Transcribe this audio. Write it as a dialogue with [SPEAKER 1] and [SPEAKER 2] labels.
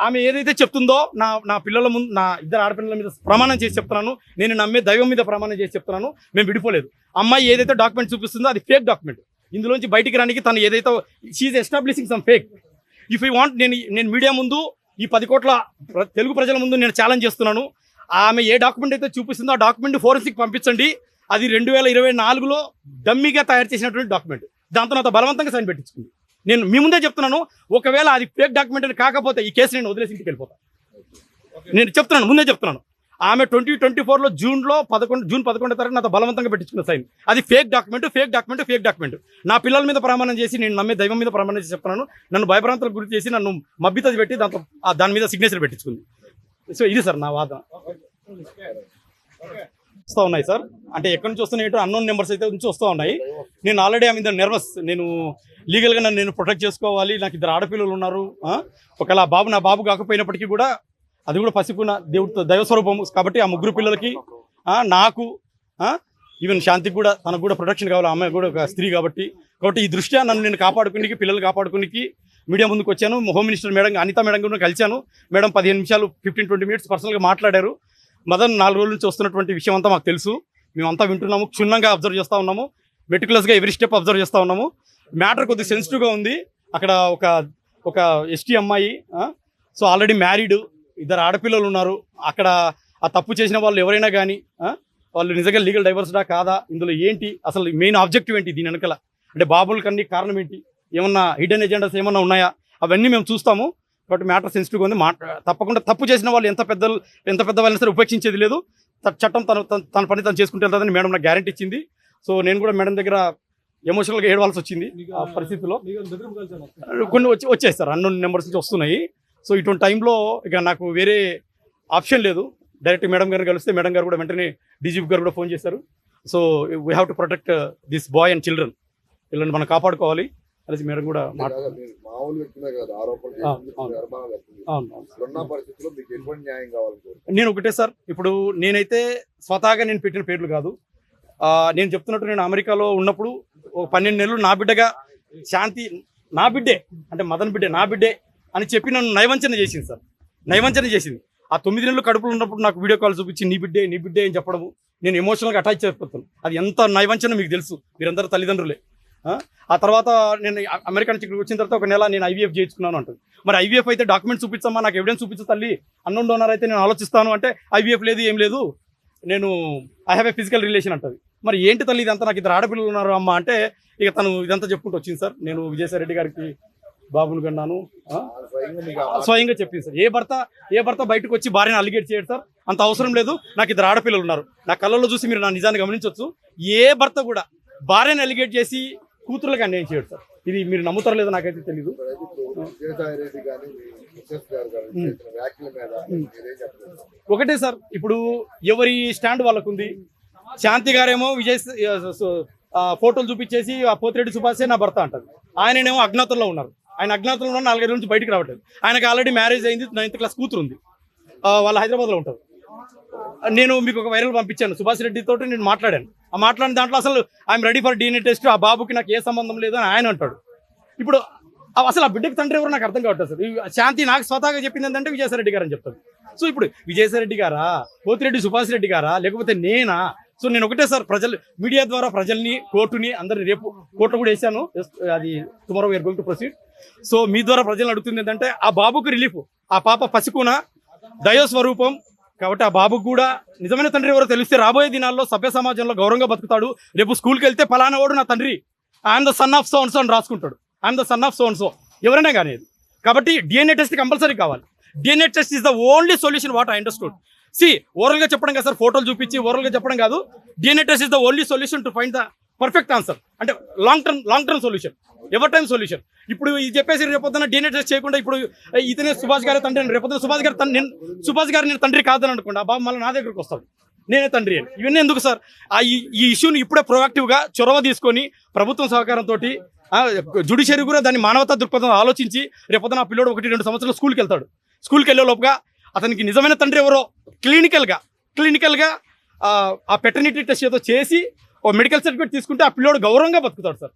[SPEAKER 1] ఆమె ఏదైతే చెప్తుందో నా పిల్లల ముందు, నా ఇద్దరు ఆడపిల్లల మీద ప్రమాణం చేసి చెప్తున్నాను, నేను నమ్మే దైవం మీద ప్రమాణం చేసి చెప్తున్నాను, మేము విడిపోలేదు. అమ్మాయి ఏదైతే డాక్యుమెంట్ చూపిస్తుందో అది ఫేక్ డాక్యుమెంట్. ఇందులోంచి బయటికి రానికి తను ఏదైతే she establishing some fake. If you want, నేను మీడియా ముందు, ఈ 10 కోట్ల తెలుగు ప్రజల ముందు నేను ఛాలెంజ్ చేస్తున్నాను. ఆమె ఏ డాక్యుమెంట్ అయితే చూపిస్తుందో ఆ డాక్యుమెంట్ ఫోరెన్సిక్ పంపించండి. అది 2024లో డమ్మీగా తయారు చేసినటువంటి డాక్యుమెంట్. దాంతో నాతో బలవంతంగా సైన్ పెట్టించుకుంది. నేను మీ ముందే చెప్తున్నాను, ఒకవేళ అది ఫేక్ డాక్యుమెంట్ అని కాకపోతే ఈ కేసు నేను వదిలేసి ఇంటికి వెళ్ళిపోతాను. నేను చెప్తున్నాను, ముందే చెప్తున్నాను. ఆమె 2024లో జూన్ 11వ తారీఖు నాతో బలవంతంగా పెట్టించుకున్న సైన్. అది ఫేక్ డాక్యుమెంట్. నా పిల్లల మీద ప్రమాణం చేసి, నేను నమ్మే దైవం మీద ప్రమాణం చేసి చెప్తున్నాను, నన్ను భయభ్రాంతులకు గురి చేసి నన్ను మబ్బితది పెట్టి దాని మీద సిగ్నేచర్ పెట్టించుకుంది. సో ఇది సార్ నా వాదన. వస్తూ ఉన్నాయి సార్, అంటే ఎక్కడి నుంచి వస్తున్నాయి అన్నోన్ నెంబర్స్ అయితే నుంచి వస్తూ ఉన్నాయి. నేను ఆల్రెడీ ఆమె నర్వస్. నేను లీగల్గా నేను ప్రొటెక్ట్ చేసుకోవాలి. నాకు 2 ఆడపిల్లలు ఉన్నారు. ఒకవేళ నా బాబు కాకపోయినప్పటికీ కూడా అది కూడా పసిపున దేవుడితో దైవస్వరూపం కాబట్టి ఆ 3 పిల్లలకి, నాకు, ఈవెన్ శాంతికి కూడా, తనకు కూడా ప్రొటెక్షన్ కావాలి. అమ్మాయి కూడా ఒక స్త్రీ కాబట్టి ఈ దృష్ట్యా నన్ను నేను కాపాడుకునికి, పిల్లలు కాపాడుకునికి మీడియా ముందుకు వచ్చాను. Home minister madam Anitha madam కూడా కలిశాను. మేడం 15 నిమిషాలు 15-20 మినిట్స్ పర్సనల్గా మాట్లాడారు. మదన్ 4 రోజుల నుంచి వస్తున్నటువంటి విషయం అంతా మాకు తెలుసు. మేమంతా వింటున్నాము, క్షుణ్ణంగా అబ్జర్వ్ చేస్తూ ఉన్నాము, మెటికులస్గా ఎవరి స్టెప్ అబ్జర్వ్ చేస్తూ ఉన్నాము. మ్యాటర్ కొద్దిగా సెన్సిటివ్గా ఉంది. అక్కడ ఒక ఎస్టీ అమ్మాయి, సో ఆల్రెడీ మ్యారీడ్, 2 ఆడపిల్లలు ఉన్నారు. అక్కడ ఆ తప్పు చేసిన వాళ్ళు ఎవరైనా కానీ వాళ్ళు నిజంగా లీగల్ డైవర్స్డా కాదా, ఇందులో ఏంటి అసలు మెయిన్ ఆబ్జెక్టివ్ ఏంటి, దీని వెనకాల అంటే బాబుల కన్నీ కారణం ఏంటి, ఏమన్నా హిడెన్ ఎజెండాస్ ఏమన్నా ఉన్నాయా, అవన్నీ మేము చూస్తాము. కాబట్టి మ్యాటర్ సెన్సిటివ్గా ఉంది. తప్పకుండా తప్పు చేసిన వాళ్ళు ఎంత పెద్దవాళ్ళని సరే ఉపేక్షించేది లేదు. చట్టం తన పని తను చేసుకుంటే వెళ్తుందని మేడం నాకు గ్యారెంటీ ఇచ్చింది. సో నేను కూడా మేడం దగ్గర ఎమోషనల్గా ఏడవాల్సి వచ్చింది ఆ పరిస్థితిలో. కొన్ని వచ్చాయి సార్, అన్నోన్ నెంబర్స్ నుంచి వస్తున్నాయి. సో ఇటువంటి టైంలో ఇక నాకు వేరే ఆప్షన్ లేదు. డైరెక్ట్ మేడం గారిని కలిస్తే మేడం గారు కూడా వెంటనే డీజీపీ గారు కూడా ఫోన్ చేశారు. So we have to protect this boy and children, వీళ్ళని మనం కాపాడుకోవాలి అనేసి మేడం కూడా నేను ఒకటే సార్, ఇప్పుడు నేనైతే స్వతహాగా నేను పెట్టిన పేర్లు కాదు. నేను చెప్తున్నట్టు నేను అమెరికాలో ఉన్నప్పుడు 12 నెలలు నా బిడ్డగా శాంతి, నా బిడ్డే అంటే మదన్ బిడ్డే, నా బిడ్డే అని చెప్పి నన్ను నయవంచన చేసింది సార్. నయవంచన చేసింది. ఆ 9 నెలలు కడుపులో ఉన్నప్పుడు నాకు వీడియో కాల్ చూపించి నీ బిడ్డే అని చెప్పడము, నేను ఎమోషనల్గా అటాచ్ అయిపోతాను. అది ఎంత నయవంచన మీకు తెలుసు, మీరందరూ తల్లిదండ్రులే. ఆ తర్వాత నేను అమెరికా నుంచి ఇక్కడికి వచ్చిన తర్వాత 1 నెల నేను ఐవీఎఫ్ చేయించుకున్నాను అంటుంది. మరి ఐవీఎఫ్ అయితే డాక్యుమెంట్స్ చూపించమ్మా, నాకు ఎవిడెన్స్ చూపించు తల్లి, అన్నోన్ డోనర్ అయితే నేను ఆలోచిస్తాను అంటే ఐవీఎఫ్ లేదు, ఏం లేదు, నేను I have a physical relation అంటుంది. మరి ఏంటి తల్లి ఇదంతా, నాకు 2 ఆడపిల్లలు ఉన్నారు అమ్మ అంటే ఇక తను ఇదంతా చెప్పుకుంటూ వచ్చింది సార్. నేను విజయసాయి రెడ్డి గారికి బాబును కన్నాను స్వయంగా చెప్పింది సార్. ఏ భర్త బయటకు వచ్చి భార్యను అలిగేట్ చేయడు సార్, అంత అవసరం లేదు. నాకు 2 ఆడపిల్లలు ఉన్నారు. నా కళ్ళల్లో చూసి మీరు నా నిజాన్ని గమనించవచ్చు. ఏ భర్త కూడా భార్యను అలిగేట్ చేసి కూతుర్లకు అన్యాయం చేయడు సార్. ఇది మీరు నమ్ముతారో లేదో నాకైతే తెలీదు. ఒకటే సార్, ఇప్పుడు ఎవరి స్టాండ్ వాళ్ళకు ఉంది. శాంతి గారేమో ఫోటోలు చూపించేసి ఆ పోతిరెడ్డి సుభాషే నా భర్త అంటారు. ఆయననేమో అజ్ఞాతంలో ఉన్నారు. ఆయన అజ్ఞాతంలో ఉన్న 4 రోజుల నుంచి బయటకు రావట్లేదు. ఆయనకు ఆల్రెడీ మ్యారేజ్ అయింది, 9th క్లాస్ కూతురు ఉంది. వాళ్ళు హైదరాబాద్లో ఉంటారు. నేను మీకు ఒక వైరల్ పంపించాను, సుభాష్ రెడ్డితో నేను మాట్లాడాను. ఆ మాట్లాడిన దాంట్లో అసలు I'm ready for DNA test, ఆ బాబుకి నాకు ఏ సంబంధం లేదు అని ఆయన అంటాడు. ఇప్పుడు అసలు ఆ బిడ్డకి తండ్రి ఎవరు నాకు అర్థం కావట్లేదు సార్. శాంతి నాకు స్వతహాగా చెప్పింది ఏంటంటే విజయసాయి రెడ్డి గారు అని చెప్తాను. సో ఇప్పుడు విజయసాయి రెడ్డి గారా, పోతిరెడ్డి సుభాష్ రెడ్డి గారా, లేకపోతే నేనా? సో నేను ఒకటే సార్, మీడియా ద్వారా ప్రజల్ని, కోర్టుని, అందరినీ, రేపు కోర్టు కూడా వేసాను, అది tomorrow we're going to proceed. So మీ ద్వారా ప్రజలను అడుగుతుంది ఏంటంటే ఆ బాబుకు రిలీఫ్, ఆ పాప పసికున దైవస్వరూపం కాబట్టి ఆ బాబుకు కూడా నిజమైన తండ్రి ఎవరో తెలిస్తే రాబోయే దినాల్లో సభ్య సమాజంలో గౌరవంగా బతుకుతాడు. రేపు స్కూల్కి వెళ్తే ఫలానా వాడు నా తండ్రి, I'm the son of so and so అని రాసుకుంటాడు. I'm the son of so and so ఎవరైనా కానీ. కాబట్టి DNA టెస్ట్ కంపల్సరీ కావాలి. DNA test is the only solution what I understood. ఓరల్గా చెప్పడం కాదు సార్, ఫోటోలు చూపించి ఓరల్గా చెప్పడం కాదు. DNA test is the only solution to find the perfect answer, అంటే long term solution, ever time solution. ఇప్పుడు ఇది చెప్పేసి రేపొద్దున DNA టెస్ట్ చేయకుండా ఇప్పుడు ఇతనే సుభాష్ గారి తండ్రి అని, రేపొద్దున సుభాష్ గారు నేను తండ్రి కాదని అనుకోండి, ఆ బాబు మళ్ళీ నా దగ్గరకు వస్తాడు, నేనే తండ్రి అని. ఇవన్నీ ఎందుకు సార్? ఈ ఇష్యూని ఇప్పుడే ప్రొయాక్టివ్గా చొరవ తీసుకొని ప్రభుత్వం సహకారంతో జుడిషియరీ కూడా దాన్ని మానవతా దృక్పథం ఆలోచించి రేపొద్దున ఆ పిల్లోడు 1-2 సంవత్సరాలు స్కూల్కి వెళ్తాడు. స్కూల్కి వెళ్ళే లోపుగా అతనికి నిజమైన తండ్రి ఎవరో క్లినికల్గా ఆ పెటర్నిటీ టెస్ట్ ఏదో చేసి ఓ మెడికల్ సర్టిఫికేట్ తీసుకుంటే ఆ పిల్లోడు గౌరవంగా బతుకుతాడు సార్.